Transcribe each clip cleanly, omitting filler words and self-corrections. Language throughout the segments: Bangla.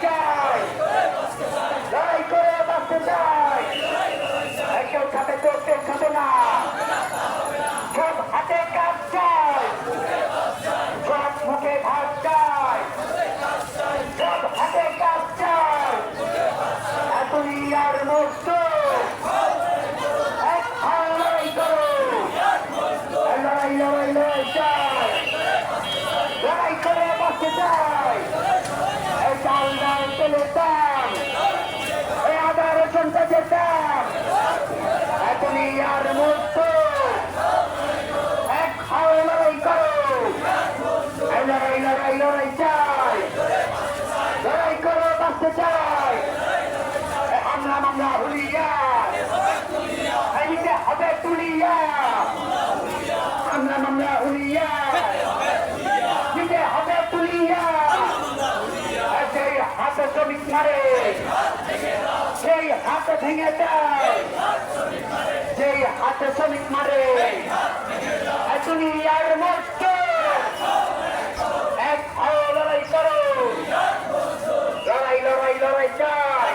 চাই, লড়াই করে বাঁচতে চাই। কেউ খাবে তো কেউ খাবে না, সব হাতে কাজ চাই, সব মুখে ভাত চাই, সব হাতে কাজ চাই। দুনিয়ার মুক্ত এক লড়াই করো, লড়াই লড়াই লড়াই চাই, লড়াই করে বাঁচতে চাই। এই চাল ডাল তেলের দাম, এই আদা রসুন পেঁয়াজের দাম, দুনিয়ার মুক্ত এক লড়াই করো, লড়াই লড়াই লড়াই চাই, লড়াই করে বাঁচতে চাই। আমরা মামলা হুলিয়া দিতে হবে তুলিয়া, আমরা মামলা হুলিয়া দিতে হবে তুলিয়া। সেই হাতে শ্রমিক মারে, সেই হাতে ভেঙে যায়, সেই হাতে শ্রমিক মারে। দুনিয়ার মুক্ত এক লড়াই করো, লড়াই লড়াই লড়াই চাই।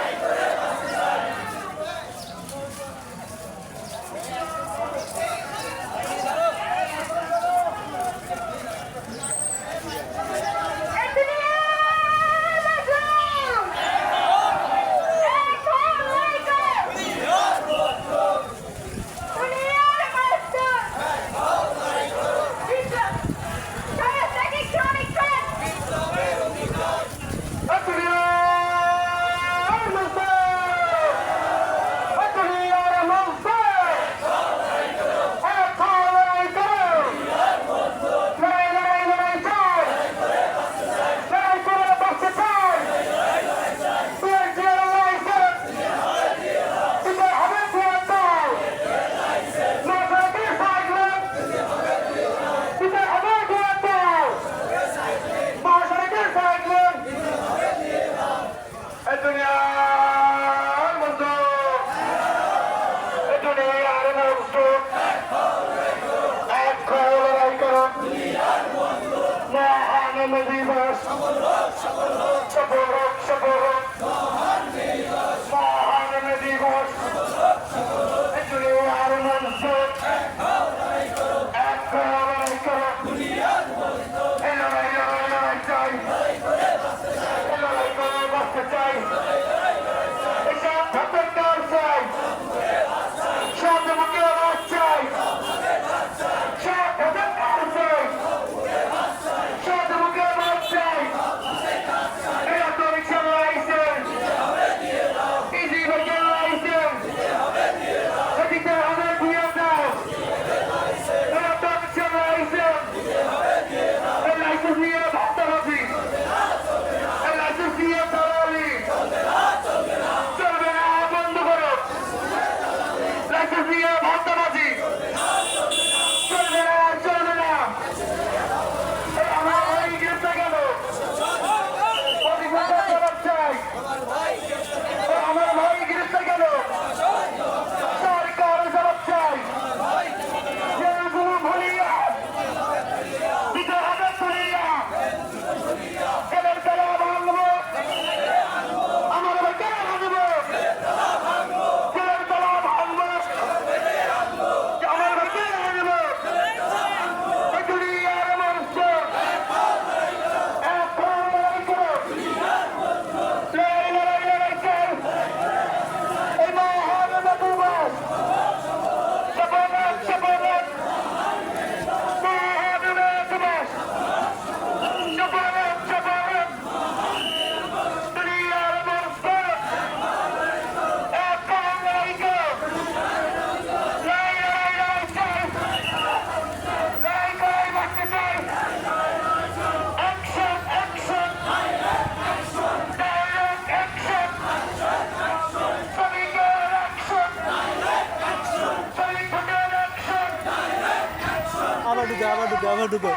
আবার ঢুকো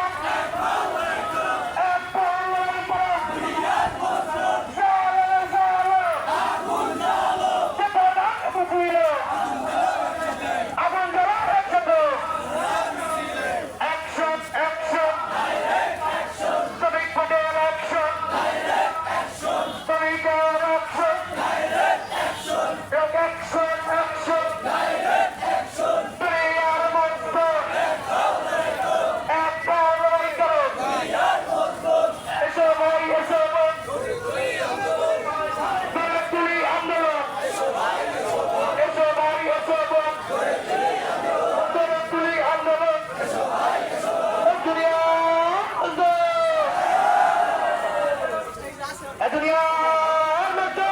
শ্রমিক দুনিয়ার মতো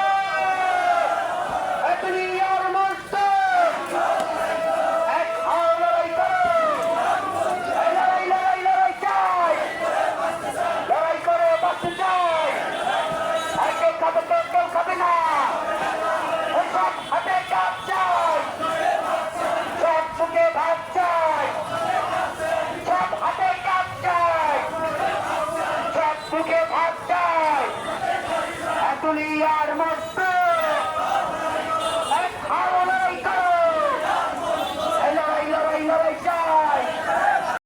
দুনিয়ার মতো এক হও লড়াই করো লড়াই লড়াই লড়াই চাই লড়াই করে বাঁচতে চাই আর কেউ খাবে তো কেউ খাবে না সব হাতে কাপ চাই সব মুখে ভাত চাই সব হাতে কাপ চাই সব মুখে ভাত চাই দুনিয়ার মতো